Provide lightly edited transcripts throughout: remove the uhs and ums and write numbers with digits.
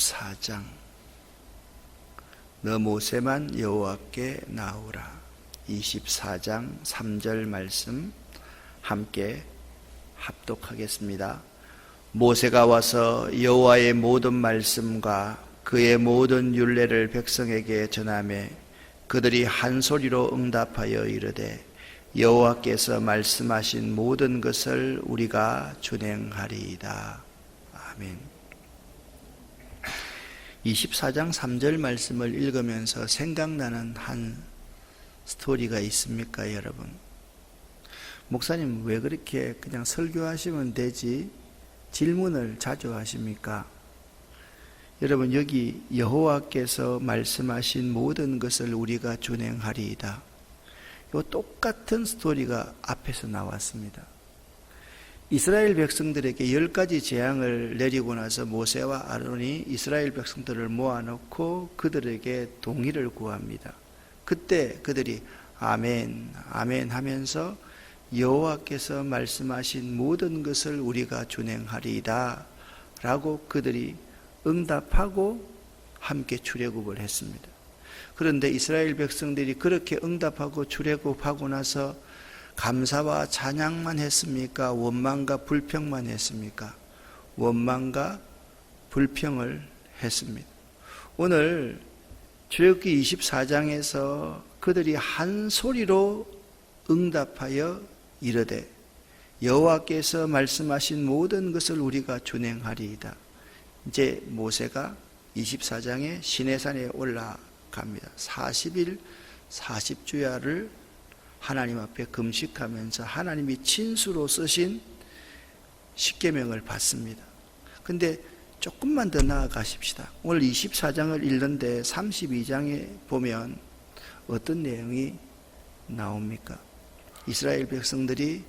24장 너 모세만 여호와께 나오라. 24장 3절 말씀 함께 합독하겠습니다. 모세가 와서 여호와의 모든 말씀과 그의 모든 율례를 백성에게 전하매 그들이 한 소리로 응답하여 이르되 여호와께서 말씀하신 모든 것을 우리가 준행하리이다. 아멘. 24장 3절 말씀을 읽으면서 생각나는 한 스토리가 있습니까, 여러분? 목사님, 왜 그렇게 그냥 설교하시면 되지 질문을 자주 하십니까? 여러분, 여기 여호와께서 말씀하신 모든 것을 우리가 준행하리이다. 이 똑같은 스토리가 앞에서 나왔습니다. 이스라엘 백성들에게 10가지 재앙을 내리고 나서 모세와 아론이 이스라엘 백성들을 모아놓고 그들에게 동의를 구합니다. 그때 그들이 아멘, 아멘 하면서 여호와께서 말씀하신 모든 것을 우리가 준행하리이다 라고 그들이 응답하고 함께 출애굽을 했습니다. 그런데 이스라엘 백성들이 그렇게 응답하고 출애굽하고 나서 감사와 찬양만 했습니까? 원망과 불평만 했습니까? 원망과 불평을 했습니다. 오늘 출애굽기 24장에서 그들이 한 소리로 응답하여 이르되 여호와께서 말씀하신 모든 것을 우리가 준행하리이다. 이제 모세가 24장에 시내산에 올라갑니다. 40일 40주야를 하나님 앞에 금식하면서 하나님이 친수로 쓰신 십계명을 받습니다. 근데 조금만 더 나아가십시다. 오늘 24장을 읽는데 32장에 보면 어떤 내용이 나옵니까? 이스라엘 백성들이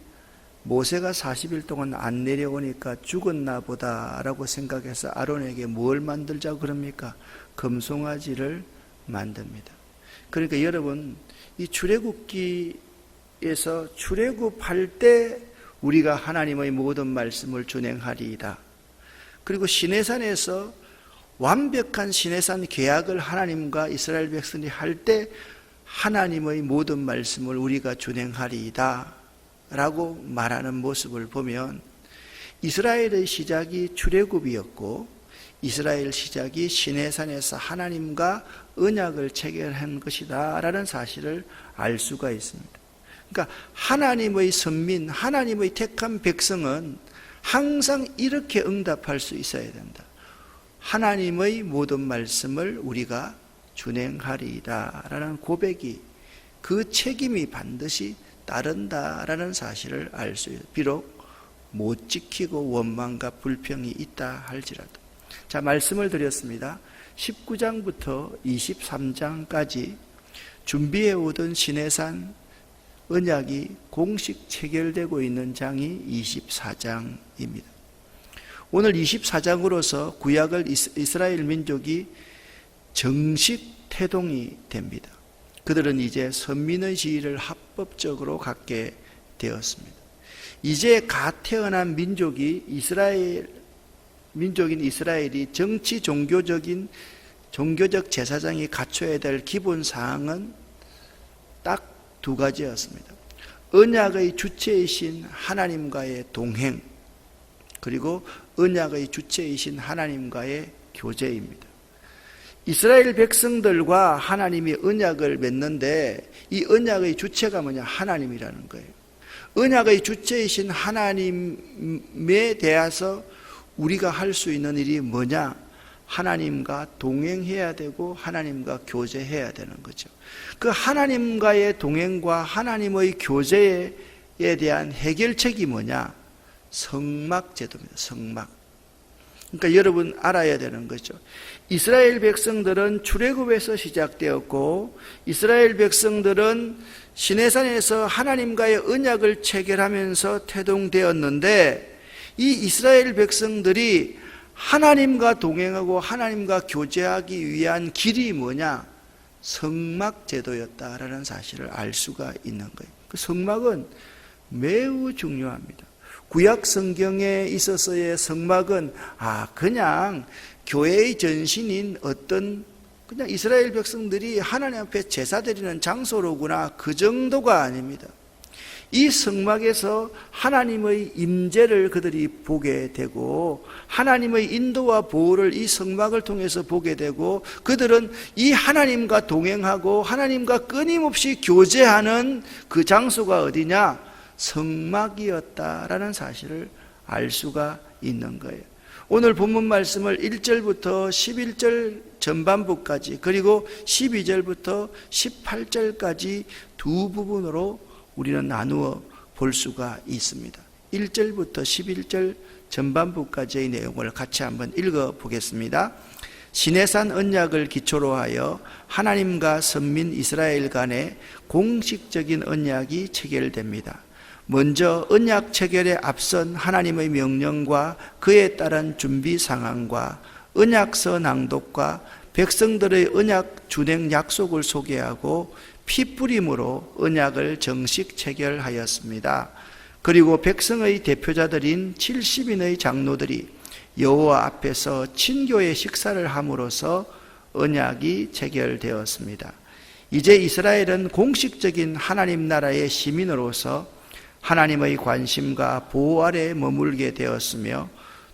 모세가 40일 동안 안 내려오니까 죽었나 보다라고 생각해서 아론에게 뭘 만들자고 그럽니까? 금송아지를 만듭니다. 그러니까 여러분, 이 출애굽기에서 출애굽할 때 우리가 하나님의 모든 말씀을 준행하리이다. 그리고 시내산에서 완벽한 시내산 계약을 하나님과 이스라엘 백성이 할 때 하나님의 모든 말씀을 우리가 준행하리이다 라고 말하는 모습을 보면 이스라엘의 시작이 출애굽이었고 이스라엘 시작이 시내산에서 하나님과 언약을 체결한 것이다 라는 사실을 알 수가 있습니다. 그러니까 하나님의 선민, 하나님의 택한 백성은 항상 이렇게 응답할 수 있어야 된다. 하나님의 모든 말씀을 우리가 준행하리이다 라는 고백이, 그 책임이 반드시 따른다라는 사실을 알 수 있어요. 비록 못 지키고 원망과 불평이 있다 할지라도. 자, 말씀을 드렸습니다. 19장부터 23장까지 준비해 오던 시내산 언약이 공식 체결되고 있는 장이 24장입니다. 오늘 24장으로서 구약을 이스라엘 민족이 정식 태동이 됩니다. 그들은 이제 선민의 지위를 합법적으로 갖게 되었습니다. 이제 갓 태어난 민족인 이스라엘이 정치 종교적 제사장이 갖춰야 될 기본 사항은 딱 두 가지였습니다. 언약의 주체이신 하나님과의 동행, 그리고 언약의 주체이신 하나님과의 교제입니다. 이스라엘 백성들과 하나님이 언약을 맺는데 이 언약의 주체가 뭐냐? 하나님이라는 거예요. 언약의 주체이신 하나님에 대해서 우리가 할 수 있는 일이 뭐냐? 하나님과 동행해야 되고 하나님과 교제해야 되는 거죠. 그 하나님과의 동행과 하나님의 교제에 대한 해결책이 뭐냐? 성막 제도입니다. 성막. 그러니까 여러분 알아야 되는 거죠. 이스라엘 백성들은 출애굽에서 시작되었고 이스라엘 백성들은 시내산에서 하나님과의 언약을 체결하면서 태동되었는데 이 이스라엘 백성들이 하나님과 동행하고 하나님과 교제하기 위한 길이 뭐냐? 성막 제도였다라는 사실을 알 수가 있는 거예요. 그 성막은 매우 중요합니다. 구약 성경에 있어서의 성막은 그냥 교회의 전신인 어떤 그냥 이스라엘 백성들이 하나님 앞에 제사 드리는 장소로구나, 그 정도가 아닙니다. 이 성막에서 하나님의 임재를 그들이 보게 되고 하나님의 인도와 보호를 이 성막을 통해서 보게 되고 그들은 이 하나님과 동행하고 하나님과 끊임없이 교제하는 그 장소가 어디냐? 성막이었다라는 사실을 알 수가 있는 거예요. 오늘 본문 말씀을 1절부터 11절 전반부까지 그리고 12절부터 18절까지 두 부분으로 우리는 나누어 볼 수가 있습니다. 1절부터 11절 전반부까지의 내용을 같이 한번 읽어 보겠습니다. 시내산 언약을 기초로 하여 하나님과 선민 이스라엘 간의 공식적인 언약이 체결됩니다. 먼저 언약 체결에 앞선 하나님의 명령과 그에 따른 준비 상황과 언약서 낭독과 백성들의 언약 준행 약속을 소개하고 피 뿌림으로 언약을 정식 체결하였습니다. 그리고 백성의 대표자들인 70인의 장로들이 여호와 앞에서 친교의 식사를 함으로써 언약이 체결되었습니다. 이제 이스라엘은 공식적인 하나님 나라의 시민으로서 하나님의 관심과 보호 아래 머물게 되었으며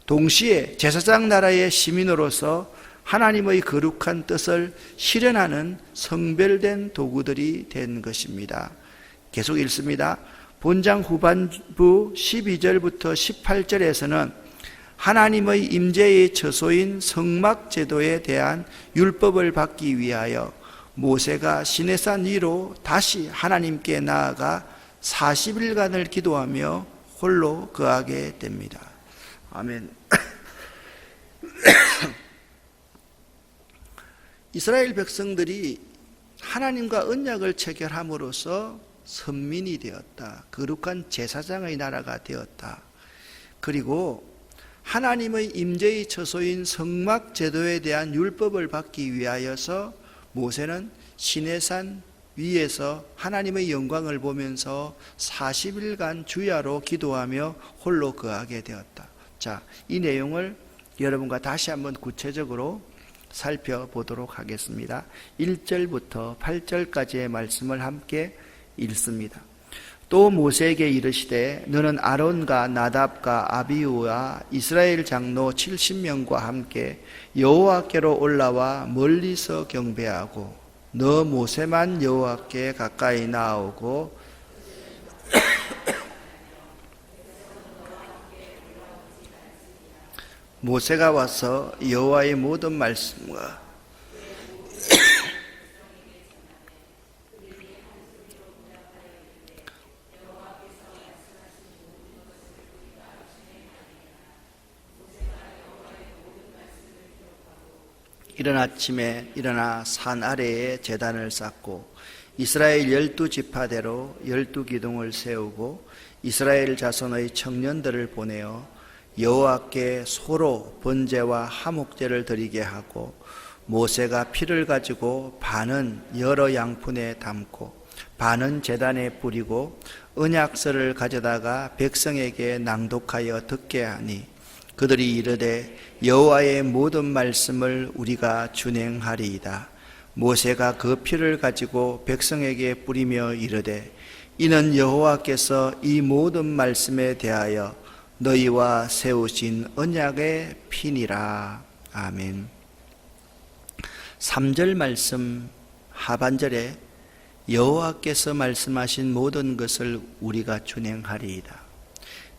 동시에 제사장 나라의 시민으로서 하나님의 거룩한 뜻을 실현하는 성별된 도구들이 된 것입니다. 계속 읽습니다. 본장 후반부 12절부터 18절에서는 하나님의 임재의 처소인 성막 제도에 대한 율법을 받기 위하여 모세가 시내산 위로 다시 하나님께 나아가 40일간을 기도하며 홀로 거하게 됩니다. 아멘. 이스라엘 백성들이 하나님과 언약을 체결함으로써 선민이 되었다. 거룩한 제사장의 나라가 되었다. 그리고 하나님의 임재의 처소인 성막 제도에 대한 율법을 받기 위하여서 모세는 시내산 위에서 하나님의 영광을 보면서 40일간 주야로 기도하며 홀로 거하게 되었다. 자, 이 내용을 여러분과 다시 한번 구체적으로 살펴보도록 하겠습니다. 1절부터 8절까지의 말씀을 함께 읽습니다. 또 모세에게 이르시되 너는 아론과 나답과 아비후와 이스라엘 장로 70명과 함께 여호와께로 올라와 멀리서 경배하고 너 모세만 여호와께 가까이 나아오고 모세가 와서 여호와의 모든 말씀과 이른 아침에 일어나 산 아래에 제단을 쌓고 이스라엘 12지파대로 12기둥을 세우고 이스라엘 자손의 청년들을 보내어 여호와께 소로 번제와 화목제를 드리게 하고 모세가 피를 가지고 반은 여러 양푼에 담고 반은 제단에 뿌리고 언약서를 가져다가 백성에게 낭독하여 듣게 하니 그들이 이르되 여호와의 모든 말씀을 우리가 준행하리이다. 모세가 그 피를 가지고 백성에게 뿌리며 이르되 이는 여호와께서 이 모든 말씀에 대하여 너희와 세우신 언약의 피니라. 아멘. 3절 말씀 하반절에 여호와께서 말씀하신 모든 것을 우리가 준행하리이다.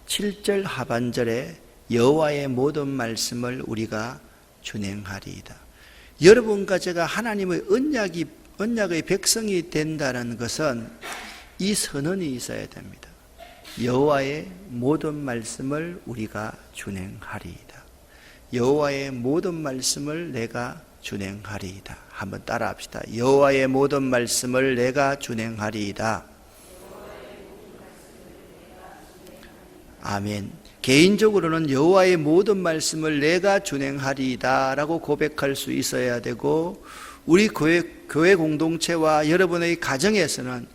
7절 하반절에 여호와의 모든 말씀을 우리가 준행하리이다. 여러분과 제가 하나님의 언약의 백성이 된다는 것은 이 선언이 있어야 됩니다. 여호와의 모든 말씀을 우리가 준행하리이다. 여호와의 모든 말씀을 내가 준행하리이다. 한번 따라합시다. 여호와의 모든 말씀을 내가 준행하리이다. 아멘. 개인적으로는 여호와의 모든 말씀을 내가 준행하리이다 라고 고백할 수 있어야 되고 우리 교회 공동체와 여러분의 가정에서는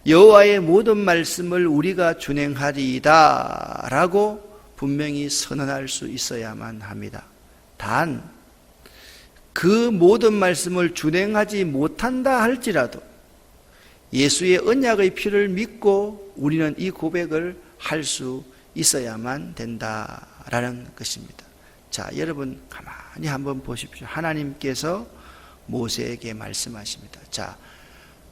여호와의 모든 말씀을 우리가 준행하리이다 라고 분명히 선언할 수 있어야만 합니다. 단 그 모든 말씀을 준행하지 못한다 할지라도 예수의 언약의 피를 믿고 우리는 이 고백을 할 수 있어야만 된다라는 것입니다. 자, 여러분 가만히 한번 보십시오. 하나님께서 모세에게 말씀하십니다. 자,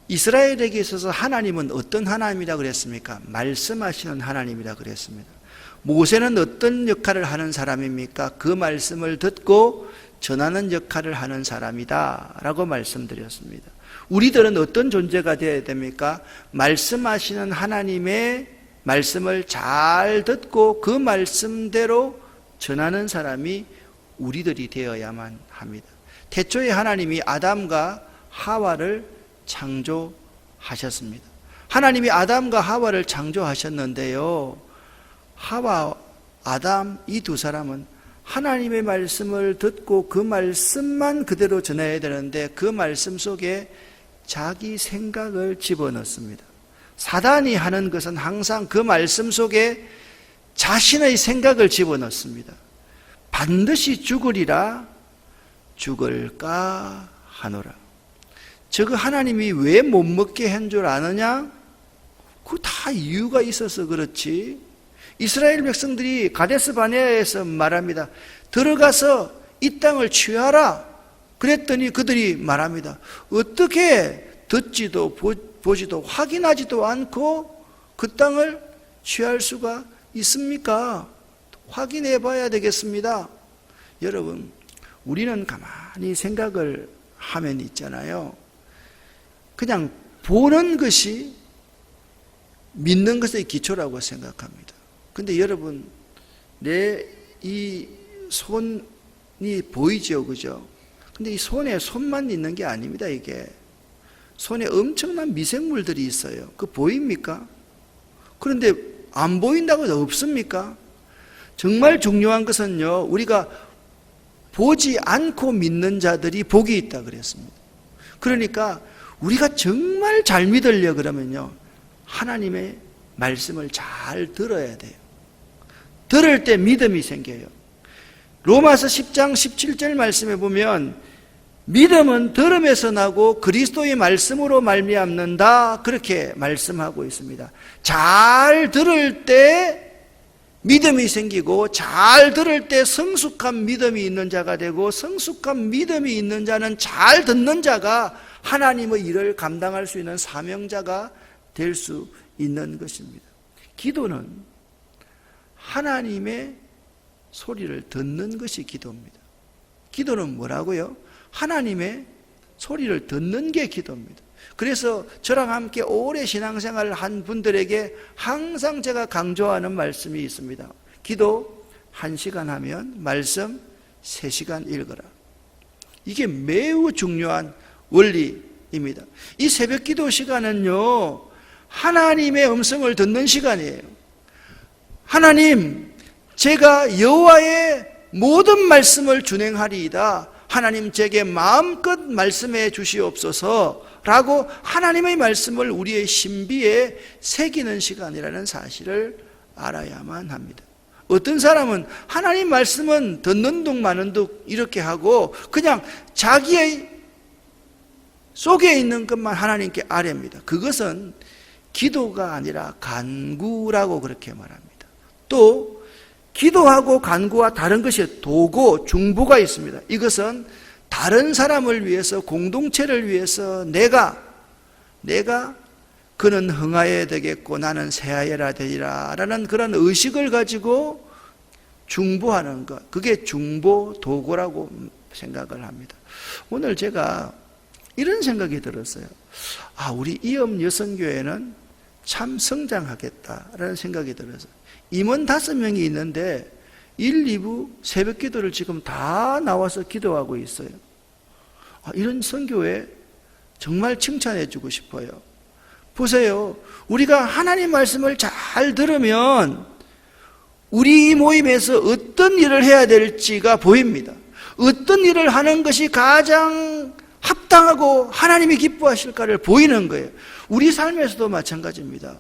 이스라엘에게 있어서 하나님은 어떤 하나님이라 그랬습니까? 말씀하시는 하나님이라 그랬습니다. 모세는 어떤 역할을 하는 사람입니까? 그 말씀을 듣고 전하는 역할을 하는 사람이다 라고 말씀드렸습니다. 우리들은 어떤 존재가 되어야 됩니까? 말씀하시는 하나님의 말씀을 잘 듣고 그 말씀대로 전하는 사람이 우리들이 되어야만 합니다. 태초에 하나님이 아담과 하와를 창조하셨습니다. 하나님이 아담과 하와를 창조하셨는데요, 하와, 아담 이 두 사람은 하나님의 말씀을 듣고 그 말씀만 그대로 전해야 되는데 그 말씀 속에 자기 생각을 집어넣습니다. 사단이 하는 것은 항상 그 말씀 속에 자신의 생각을 집어넣습니다. 반드시 죽으리라 죽을까 하노라. 저거 하나님이 왜 못 먹게 한 줄 아느냐? 그 다 이유가 있어서 그렇지. 이스라엘 백성들이 가데스 바네아에서 말합니다. 들어가서 이 땅을 취하라. 그랬더니 그들이 말합니다. 어떻게 듣지도 보지도 확인하지도 않고 그 땅을 취할 수가 있습니까? 확인해 봐야 되겠습니다. 여러분, 우리는 가만히 생각을 하면 있잖아요. 그냥 보는 것이 믿는 것의 기초라고 생각합니다. 근데 여러분, 내 이 손이 보이죠, 그죠? 근데 이 손에 손만 있는 게 아닙니다, 이게. 손에 엄청난 미생물들이 있어요. 그거 보입니까? 그런데 안 보인다고 해서 없습니까? 정말 중요한 것은요, 우리가 보지 않고 믿는 자들이 복이 있다 그랬습니다. 그러니까 우리가 정말 잘 믿으려 그러면요, 하나님의 말씀을 잘 들어야 돼요. 들을 때 믿음이 생겨요. 로마서 10장 17절 말씀에 보면 믿음은 들음에서 나고 그리스도의 말씀으로 말미암는다 그렇게 말씀하고 있습니다. 잘 들을 때 믿음이 생기고 잘 들을 때 성숙한 믿음이 있는 자가 되고 성숙한 믿음이 있는 자는 잘 듣는 자가 하나님의 일을 감당할 수 있는 사명자가 될 수 있는 것입니다. 기도는 하나님의 소리를 듣는 것이 기도입니다. 기도는 뭐라고요? 하나님의 소리를 듣는 게 기도입니다. 그래서 저랑 함께 오래 신앙생활을 한 분들에게 항상 제가 강조하는 말씀이 있습니다. 기도 1시간 하면 말씀 3시간 읽어라. 이게 매우 중요한 원리입니다. 이 새벽 기도 시간은요, 하나님의 음성을 듣는 시간이에요. 하나님, 제가 여호와의 모든 말씀을 준행하리이다. 하나님 제게 마음껏 말씀해 주시옵소서 라고 하나님의 말씀을 우리의 신비에 새기는 시간이라는 사실을 알아야만 합니다. 어떤 사람은 하나님 말씀은 듣는 둥 마는 둥 이렇게 하고 그냥 자기의 속에 있는 것만 하나님께 아뢰입니다. 그것은 기도가 아니라 간구라고 그렇게 말합니다. 또 기도하고 간구와 다른 것이 도고 중보가 있습니다. 이것은 다른 사람을 위해서, 공동체를 위해서 내가 그는 흥하여야 되겠고 나는 새하여라 되리라 라는 그런 의식을 가지고 중보하는 것, 그게 중보 도고라고 생각을 합니다. 오늘 제가 이런 생각이 들었어요. 우리 이엄 여성교회는 참 성장하겠다라는 생각이 들어서 임원 5명이 있는데 1, 2부 새벽 기도를 지금 다 나와서 기도하고 있어요. 이런 선교회 정말 칭찬해 주고 싶어요. 보세요. 우리가 하나님 말씀을 잘 들으면 우리 모임에서 어떤 일을 해야 될지가 보입니다. 어떤 일을 하는 것이 가장 합당하고 하나님이 기뻐하실까를 보이는 거예요. 우리 삶에서도 마찬가지입니다.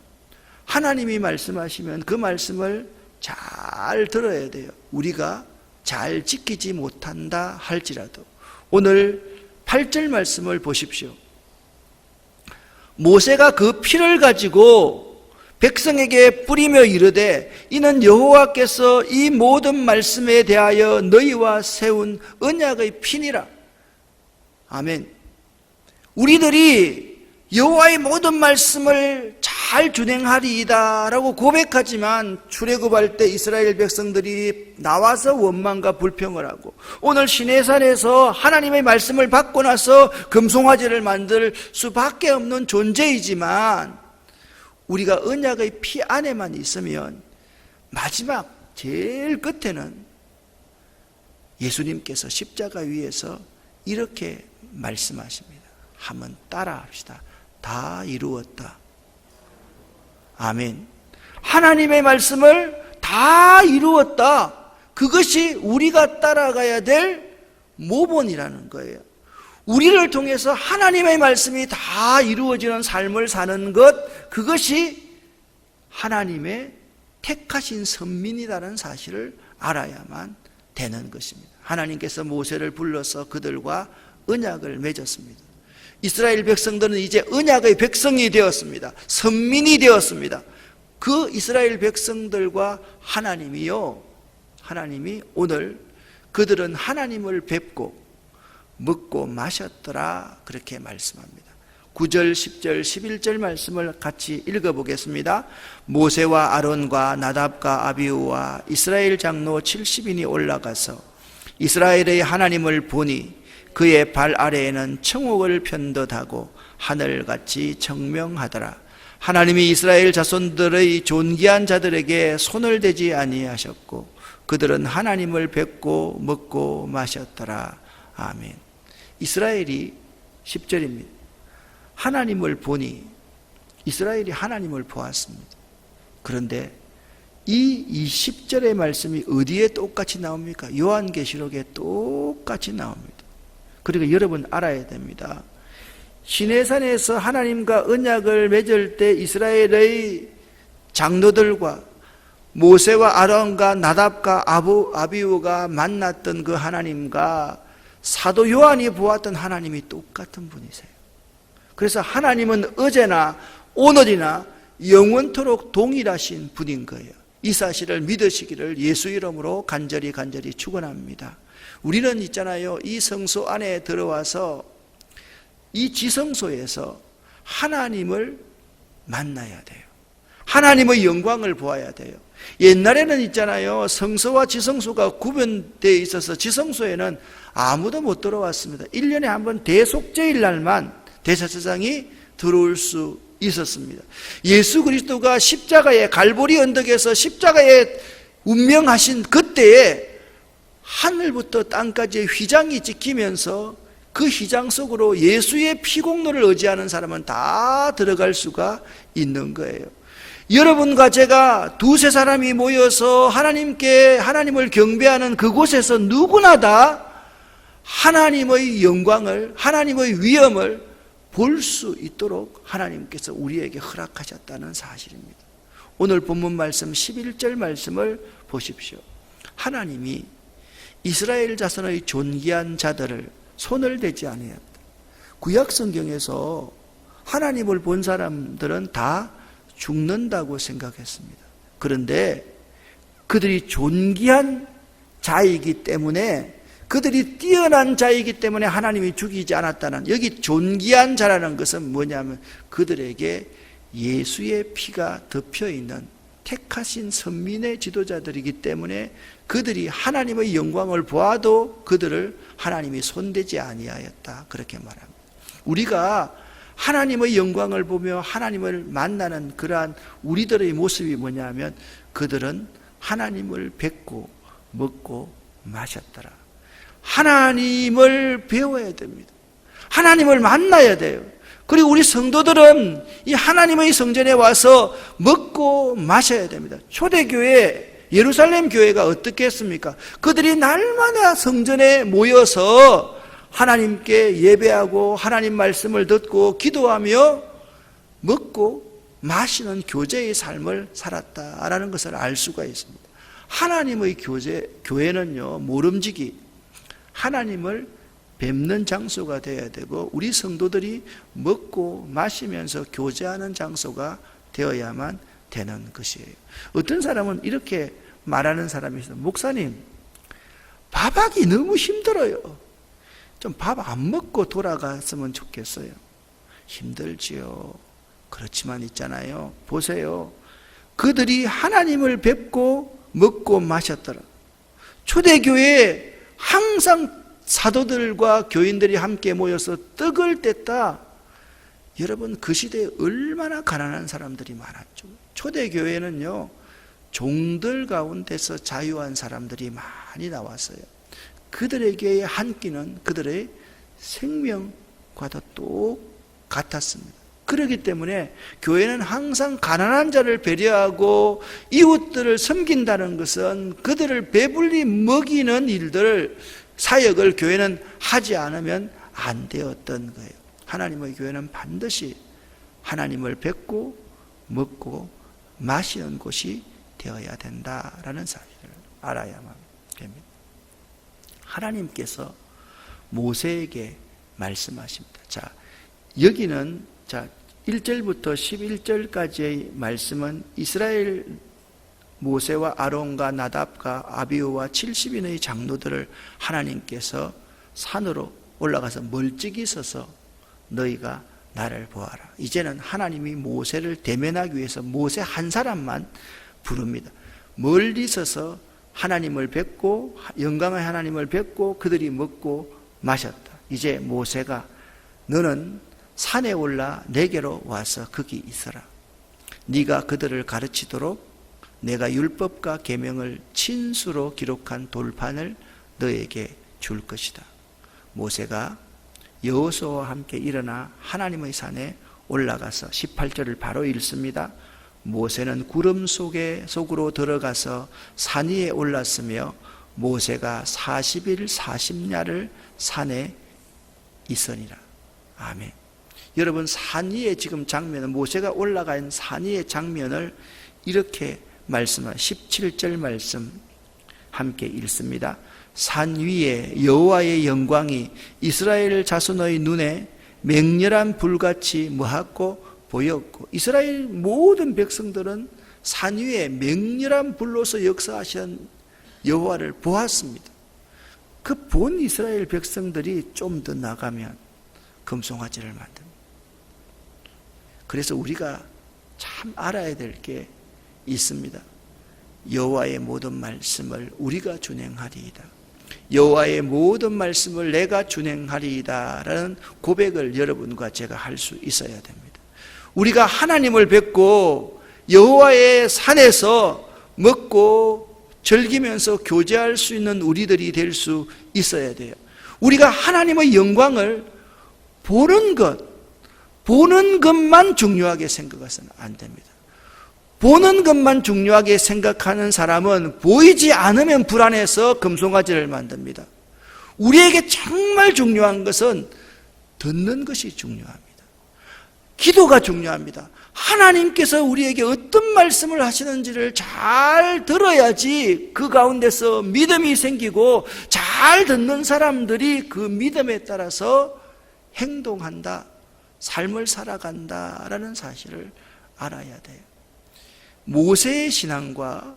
하나님이 말씀하시면 그 말씀을 잘 들어야 돼요. 우리가 잘 지키지 못한다 할지라도. 오늘 8절 말씀을 보십시오. 모세가 그 피를 가지고 백성에게 뿌리며 이르되 이는 여호와께서 이 모든 말씀에 대하여 너희와 세운 언약의 피니라. 아멘. 우리들이 여호와의 모든 말씀을 잘 준행하리이다 라고 고백하지만 출애굽할 때 이스라엘 백성들이 나와서 원망과 불평을 하고, 오늘 시내산에서 하나님의 말씀을 받고 나서 금송아지를 만들 수밖에 없는 존재이지만, 우리가 언약의 피 안에만 있으면 마지막 제일 끝에는 예수님께서 십자가 위에서 이렇게 말씀하십니다. 한번 따라합시다. 다 이루었다. 아멘. 하나님의 말씀을 다 이루었다. 그것이 우리가 따라가야 될 모본이라는 거예요. 우리를 통해서 하나님의 말씀이 다 이루어지는 삶을 사는 것, 그것이 하나님의 택하신 선민이라는 사실을 알아야만 되는 것입니다. 하나님께서 모세를 불러서 그들과 언약을 맺었습니다. 이스라엘 백성들은 이제 언약의 백성이 되었습니다. 선민이 되었습니다. 그 이스라엘 백성들과 하나님이요, 하나님이 오늘 그들은 하나님을 뵙고 먹고 마셨더라 그렇게 말씀합니다. 9절, 10절, 11절 말씀을 같이 읽어보겠습니다. 모세와 아론과 나답과 아비후와 이스라엘 장로 70인이 올라가서 이스라엘의 하나님을 보니 그의 발 아래에는 청옥을 편듯하고 하늘같이 청명하더라. 하나님이 이스라엘 자손들의 존귀한 자들에게 손을 대지 아니하셨고 그들은 하나님을 뵙고 먹고 마셨더라. 아멘. 이스라엘이 10절입니다. 하나님을 보니, 이스라엘이 하나님을 보았습니다. 그런데 이 10절의 말씀이 어디에 똑같이 나옵니까? 요한계시록에 똑같이 나옵니다. 그러니까 여러분 알아야 됩니다. 시내산에서 하나님과 언약을 맺을 때 이스라엘의 장로들과 모세와 아론과 나답과 아비후가 만났던 그 하나님과 사도 요한이 보았던 하나님이 똑같은 분이세요. 그래서 하나님은 어제나 오늘이나 영원토록 동일하신 분인 거예요. 이 사실을 믿으시기를 예수 이름으로 간절히 축원합니다. 우리는 있잖아요, 이 성소 안에 들어와서 이 지성소에서 하나님을 만나야 돼요. 하나님의 영광을 보아야 돼요. 옛날에는 있잖아요, 성소와 지성소가 구분되어 있어서 지성소에는 아무도 못 들어왔습니다. 1년에 한 번 대속죄일 날만 대제사장이 들어올 수 있었습니다. 예수 그리스도가 십자가의 갈보리 언덕에서 십자가에 운명하신 그때에 하늘부터 땅까지의 휘장이 찍히면서 그 휘장 속으로 예수의 피공로를 의지하는 사람은 다 들어갈 수가 있는 거예요. 여러분과 제가 두세 사람이 모여서 하나님을 경배하는 그곳에서 누구나 다 하나님의 영광을, 하나님의 위엄을 볼 수 있도록 하나님께서 우리에게 허락하셨다는 사실입니다. 오늘 본문 말씀 11절 말씀을 보십시오. 하나님이 이스라엘 자손의 존귀한 자들을 손을 대지 아니했다. 구약 성경에서 하나님을 본 사람들은 다 죽는다고 생각했습니다. 그런데 그들이 존귀한 자이기 때문에, 그들이 뛰어난 자이기 때문에 하나님이 죽이지 않았다는, 여기 존귀한 자라는 것은 뭐냐면 그들에게 예수의 피가 덮여있는 택하신 선민의 지도자들이기 때문에 그들이 하나님의 영광을 보아도 그들을 하나님이 손대지 아니하였다, 그렇게 말합니다. 우리가 하나님의 영광을 보며 하나님을 만나는 그러한 우리들의 모습이 뭐냐면 그들은 하나님을 뵙고 먹고 마셨더라. 하나님을 배워야 됩니다. 하나님을 만나야 돼요. 그리고 우리 성도들은 이 하나님의 성전에 와서 먹고 마셔야 됩니다. 초대교회, 예루살렘 교회가 어떻게 했습니까? 그들이 날마다 성전에 모여서 하나님께 예배하고 하나님 말씀을 듣고 기도하며 먹고 마시는 교제의 삶을 살았다라는 것을 알 수가 있습니다. 하나님의 교회는요, 모름지기 하나님을 뵙는 장소가 되어야 되고 우리 성도들이 먹고 마시면서 교제하는 장소가 되어야만 되는 것이에요. 어떤 사람은 이렇게 말하는 사람이 있어요. 목사님, 밥하기 너무 힘들어요. 좀 밥 안 먹고 돌아갔으면 좋겠어요. 힘들지요. 그렇지만 있잖아요. 보세요. 그들이 하나님을 뵙고 먹고 마셨더라. 초대교회에 항상 사도들과 교인들이 함께 모여서 떡을 뗐다. 여러분, 그 시대에 얼마나 가난한 사람들이 많았죠. 초대교회는요, 종들 가운데서 자유한 사람들이 많이 나왔어요. 그들에게의 한 끼는 그들의 생명과도 똑같았습니다. 그렇기 때문에 교회는 항상 가난한 자를 배려하고 이웃들을 섬긴다는 것은 그들을 배불리 먹이는 일들을, 사역을 교회는 하지 않으면 안 되었던 거예요. 하나님의 교회는 반드시 하나님을 뵙고 먹고 마시는 곳이 되어야 된다라는 사실을 알아야만 됩니다. 하나님께서 모세에게 말씀하십니다. 자, 여기는 1절부터 11절까지의 말씀은 이스라엘 모세와 아론과 나답과 아비후와 70인의 장로들을 하나님께서 산으로 올라가서 멀찍이 서서 너희가 나를 보아라. 이제는 하나님이 모세를 대면하기 위해서 모세 한 사람만 부릅니다. 멀리 서서 하나님을 뵙고 영광의 하나님을 뵙고 그들이 먹고 마셨다. 이제 모세가 너는 산에 올라 내게로 와서 거기 있어라. 네가 그들을 가르치도록 내가 율법과 계명을 친수로 기록한 돌판을 너에게 줄 것이다. 모세가 여호수아와 함께 일어나 하나님의 산에 올라가서 18절을 바로 읽습니다. 모세는 구름 속으로 들어가서 산 위에 올랐으며 모세가 40일 40야를 산에 있으니라. 아멘. 여러분, 산 위의 지금 장면은, 모세가 올라간 산 위의 장면을 이렇게 말씀한 17절 말씀 함께 읽습니다. 산 위에 여호와의 영광이 이스라엘 자손의 눈에 맹렬한 불같이 뭐하고 보였고, 이스라엘 모든 백성들은 산 위에 맹렬한 불로서 역사하신 여호와를 보았습니다. 그 본 이스라엘 백성들이 좀 더 나가면 금송아지를 만듭니다. 그래서 우리가 참 알아야 될 게 있습니다. 여호와의 모든 말씀을 우리가 준행하리이다. 여호와의 모든 말씀을 내가 준행하리이다 라는 고백을 여러분과 제가 할 수 있어야 됩니다. 우리가 하나님을 뵙고 여호와의 산에서 먹고 즐기면서 교제할 수 있는 우리들이 될 수 있어야 돼요. 우리가 하나님의 영광을 보는 것만 중요하게 생각해서는 안 됩니다. 보는 것만 중요하게 생각하는 사람은 보이지 않으면 불안해서 금송아지를 만듭니다. 우리에게 정말 중요한 것은 듣는 것이 중요합니다. 기도가 중요합니다. 하나님께서 우리에게 어떤 말씀을 하시는지를 잘 들어야지 그 가운데서 믿음이 생기고, 잘 듣는 사람들이 그 믿음에 따라서 행동한다, 삶을 살아간다라는 사실을 알아야 돼요. 모세의 신앙과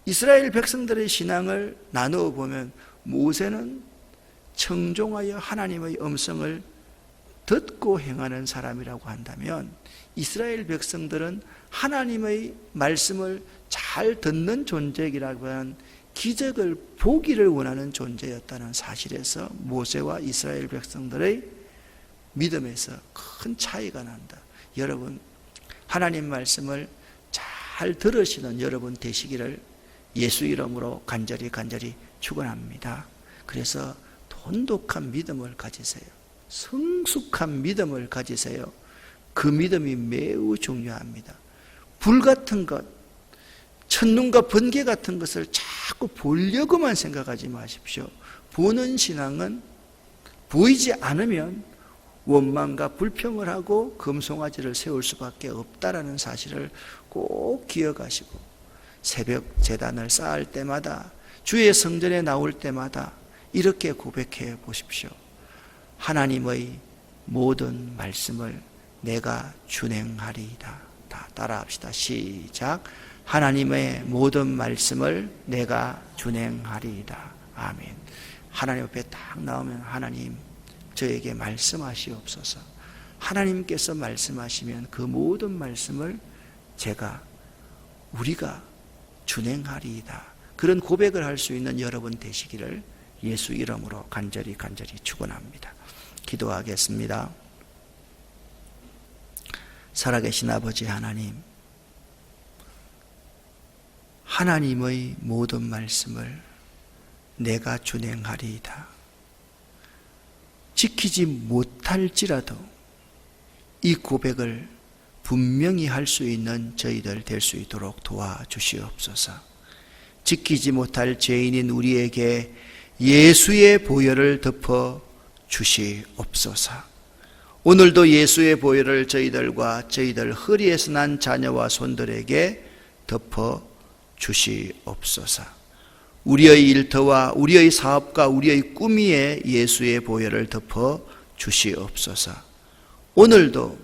이스라엘 백성들의 신앙을 나누어 보면, 모세는 청종하여 하나님의 음성을 듣고 행하는 사람이라고 한다면, 이스라엘 백성들은 하나님의 말씀을 잘 듣는 존재이라고 하는 기적을 보기를 원하는 존재였다는 사실에서 모세와 이스라엘 백성들의 믿음에서 큰 차이가 난다. 여러분, 하나님 말씀을 잘 들으시는 여러분 되시기를 예수 이름으로 간절히 축원합니다. 그래서 돈독한 믿음을 가지세요. 성숙한 믿음을 가지세요. 그 믿음이 매우 중요합니다. 불 같은 것, 첫눈과 번개 같은 것을 자꾸 보려고만 생각하지 마십시오. 보는 신앙은 보이지 않으면 원망과 불평을 하고 금송아지를 세울 수밖에 없다라는 사실을 꼭 기억하시고 새벽 제단을 쌓을 때마다 주의 성전에 나올 때마다 이렇게 고백해 보십시오. 하나님의 모든 말씀을 내가 준행하리이다. 다 따라합시다. 시작. 하나님의 모든 말씀을 내가 준행하리이다. 아멘. 하나님 앞에 딱 나오면 하나님 저에게 말씀하시옵소서. 하나님께서 말씀하시면 그 모든 말씀을 우리가 준행하리이다. 그런 고백을 할 수 있는 여러분 되시기를 예수 이름으로 간절히 축원합니다. 기도하겠습니다. 살아계신 아버지 하나님, 하나님의 모든 말씀을 내가 준행하리이다. 지키지 못할지라도 이 고백을 분명히 할 수 있는 저희들 될 수 있도록 도와주시옵소서. 지키지 못할 죄인인 우리에게 예수의 보혈을 덮어 주시옵소서. 오늘도 예수의 보혈을 저희들과 저희들 허리에서 난 자녀와 손들에게 덮어 주시옵소서. 우리의 일터와 우리의 사업과 우리의 꿈 위에 예수의 보혈을 덮어 주시옵소서. 오늘도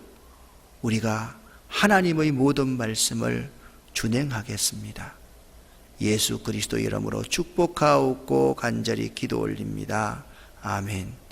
우리가 하나님의 모든 말씀을 준행하겠습니다. 예수 그리스도 이름으로 축복하옵고 간절히 기도 올립니다. 아멘.